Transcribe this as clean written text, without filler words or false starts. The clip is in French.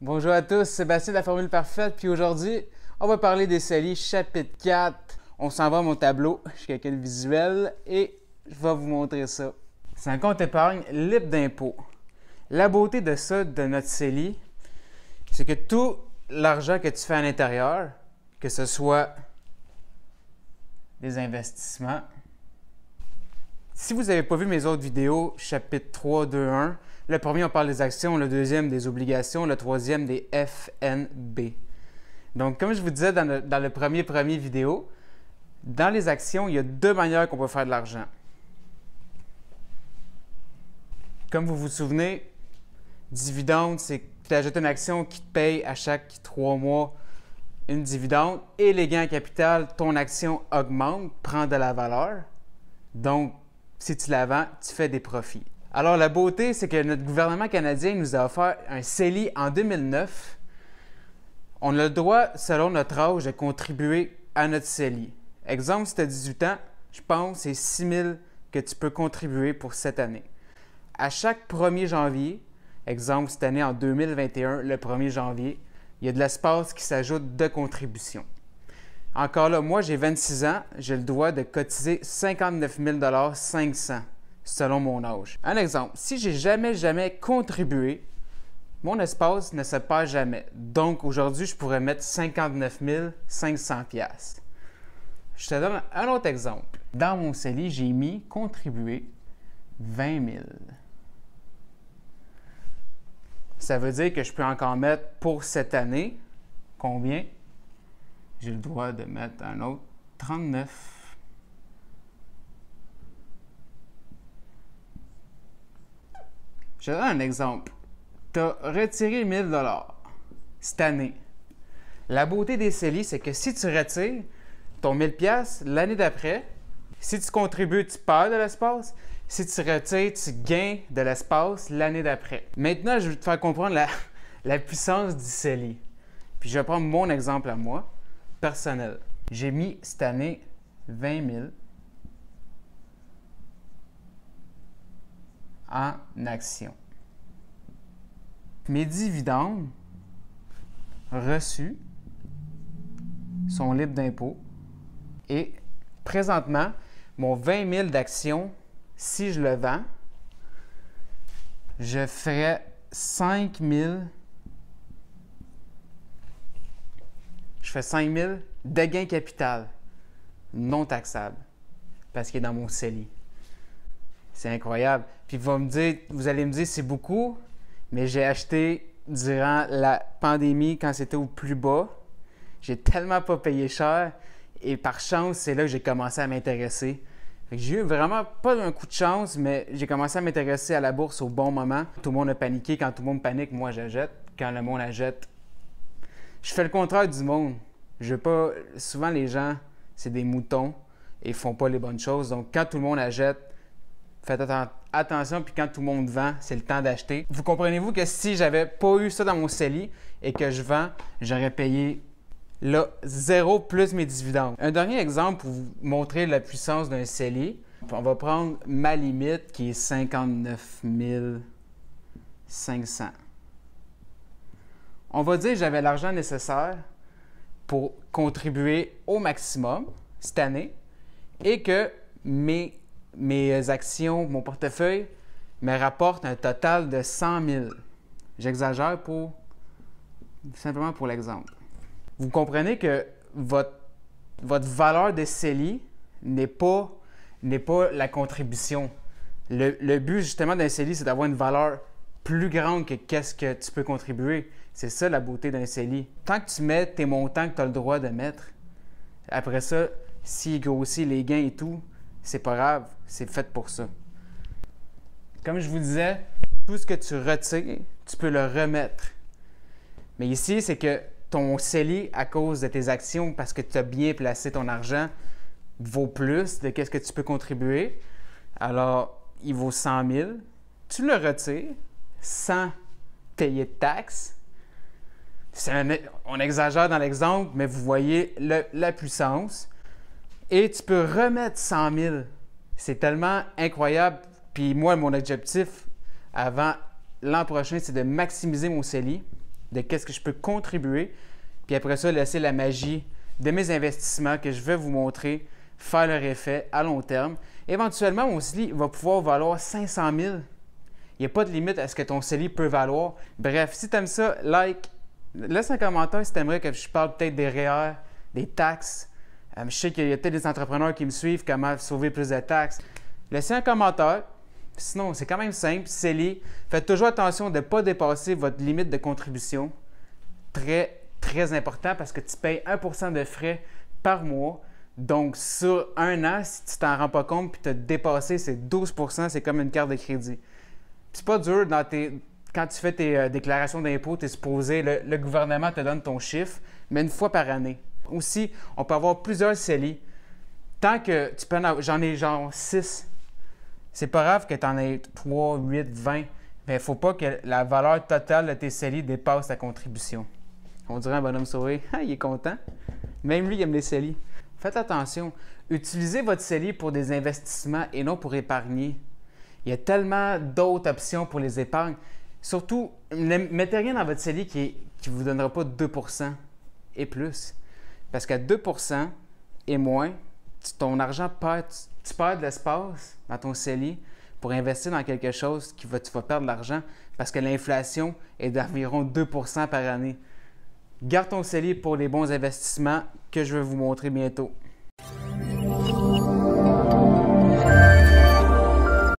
Bonjour à tous, Sébastien de la Formule Parfaite, puis aujourd'hui, on va parler des CELI chapitre 4. On s'en va à mon tableau, je suis quelqu'un de visuel et je vais vous montrer ça. C'est un compte épargne libre d'impôt. La beauté de ça, de notre CELI, c'est que tout l'argent que tu fais à l'intérieur, que ce soit des investissements. Si vous n'avez pas vu mes autres vidéos, chapitre 3, 2, 1, le premier, on parle des actions, le deuxième, des obligations, le troisième, des FNB. Donc, comme je vous disais dans le premier vidéo, dans les actions, il y a deux manières qu'on peut faire de l'argent. Comme vous vous souvenez, dividende, c'est que tu achètes une action qui te paye à chaque 3 mois une dividende et les gains en capital, ton action augmente, prend de la valeur. Donc, si tu la vends, tu fais des profits. Alors, la beauté, c'est que notre gouvernement canadien nous a offert un CELI en 2009. On a le droit, selon notre âge, de contribuer à notre CELI. Exemple, si tu as 18 ans, je pense que c'est 6 000 que tu peux contribuer pour cette année. À chaque 1er janvier, exemple, cette année en 2021, le 1er janvier, il y a de l'espace qui s'ajoute de contribution. Encore là, moi, j'ai 26 ans, j'ai le droit de cotiser 59 500 selon mon âge. Un exemple, si j'ai jamais contribué, mon espace ne se perd jamais. Donc, aujourd'hui, je pourrais mettre 59 500 $. Je te donne un autre exemple. Dans mon CELI, j'ai mis contribuer 20 000. Ça veut dire que je peux encore mettre pour cette année, combien? J'ai le droit de mettre un autre 39. Je te donne un exemple. Tu as retiré 1 000 $ cette année. La beauté des CELI, c'est que si tu retires ton 1 000 $ l'année d'après, si tu contribues, tu perds de l'espace. Si tu retires, tu gagnes de l'espace l'année d'après. Maintenant, je vais te faire comprendre la puissance du CELI. Puis je vais prendre mon exemple à moi, personnel. J'ai mis cette année 20 000 en actions. Mes dividendes reçus sont libres d'impôt et présentement, mon 20 000 d'actions, si je le vends, je ferais 5 000. Je fais 5 000 de gain capital non taxable parce qu'il est dans mon CELI. C'est incroyable. Puis vous allez me dire, c'est beaucoup, mais j'ai acheté durant la pandémie quand c'était au plus bas. J'ai tellement pas payé cher et par chance, c'est là que j'ai commencé à m'intéresser. J'ai eu vraiment pas un coup de chance, mais j'ai commencé à m'intéresser à la bourse au bon moment. Tout le monde a paniqué. Quand tout le monde panique, moi j'achète. Quand le monde achète, je fais le contraire du monde. Je veux pas. Souvent, les gens, c'est des moutons et ils font pas les bonnes choses. Donc, quand tout le monde achète, faites attention. Puis quand tout le monde vend, c'est le temps d'acheter. Vous comprenez-vous que si j'avais pas eu ça dans mon CELI et que je vends, j'aurais payé là 0 plus mes dividendes. Un dernier exemple pour vous montrer la puissance d'un CELI. On va prendre ma limite qui est 59 500. On va dire que j'avais l'argent nécessaire pour contribuer au maximum cette année et que mes actions, mon portefeuille me rapportent un total de 100 000. J'exagère simplement pour l'exemple. Vous comprenez que votre valeur de CELI n'est pas la contribution. Le but justement d'un CELI, c'est d'avoir une valeur plus grande que qu'est-ce que tu peux contribuer. C'est ça la beauté d'un CELI. Tant que tu mets tes montants que tu as le droit de mettre, après ça, s'il grossit les gains et tout, c'est pas grave, c'est fait pour ça. Comme je vous disais, tout ce que tu retires, tu peux le remettre. Mais ici, c'est que ton CELI, à cause de tes actions, parce que tu as bien placé ton argent, vaut plus de qu'est-ce que tu peux contribuer. Alors, il vaut 100 000. Tu le retires sans payer de taxes. On exagère dans l'exemple, mais vous voyez la puissance. Et tu peux remettre 100 000. C'est tellement incroyable. Puis moi, mon objectif avant l'an prochain, c'est de maximiser mon CELI. de qu'est-ce que je peux contribuer. Puis après ça, laisser la magie de mes investissements que je vais vous montrer faire leur effet à long terme. Éventuellement, mon CELI va pouvoir valoir 500 000. Il n'y a pas de limite à ce que ton CELI peut valoir. Bref, si tu aimes ça, like, laisse un commentaire si tu aimerais que je parle peut-être des REER, des taxes. Je sais qu'il y a peut-être des entrepreneurs qui me suivent, comment sauver plus de taxes. Laissez un commentaire. Sinon, c'est quand même simple. CELI, faites toujours attention de ne pas dépasser votre limite de contribution. Très, très important parce que tu payes 1 % de frais par mois. Donc, sur un an, si tu t'en rends pas compte puis tu as dépassé, c'est 12 %, c'est comme une carte de crédit. C'est pas dur quand tu fais tes déclarations d'impôt, tu es supposé, le gouvernement te donne ton chiffre, mais une fois par année. Aussi, on peut avoir plusieurs CELI. Tant que tu peux j'en ai genre 6. C'est pas grave que tu en aies 3, 8, 20, mais il ne faut pas que la valeur totale de tes CELI dépasse ta contribution. On dirait un bonhomme sauvé. Ah, il est content. Même lui, il aime les CELI. Faites attention. Utilisez votre CELI pour des investissements et non pour épargner. Il y a tellement d'autres options pour les épargnes. Surtout, ne mettez rien dans votre CELI qui ne vous donnera pas 2 % et plus. Parce qu'à 2 % et moins, ton argent perd, tu perds de l'espace dans ton CELI pour investir dans quelque chose tu vas perdre de l'argent parce que l'inflation est d'environ 2 % par année. Garde ton CELI pour les bons investissements que je vais vous montrer bientôt.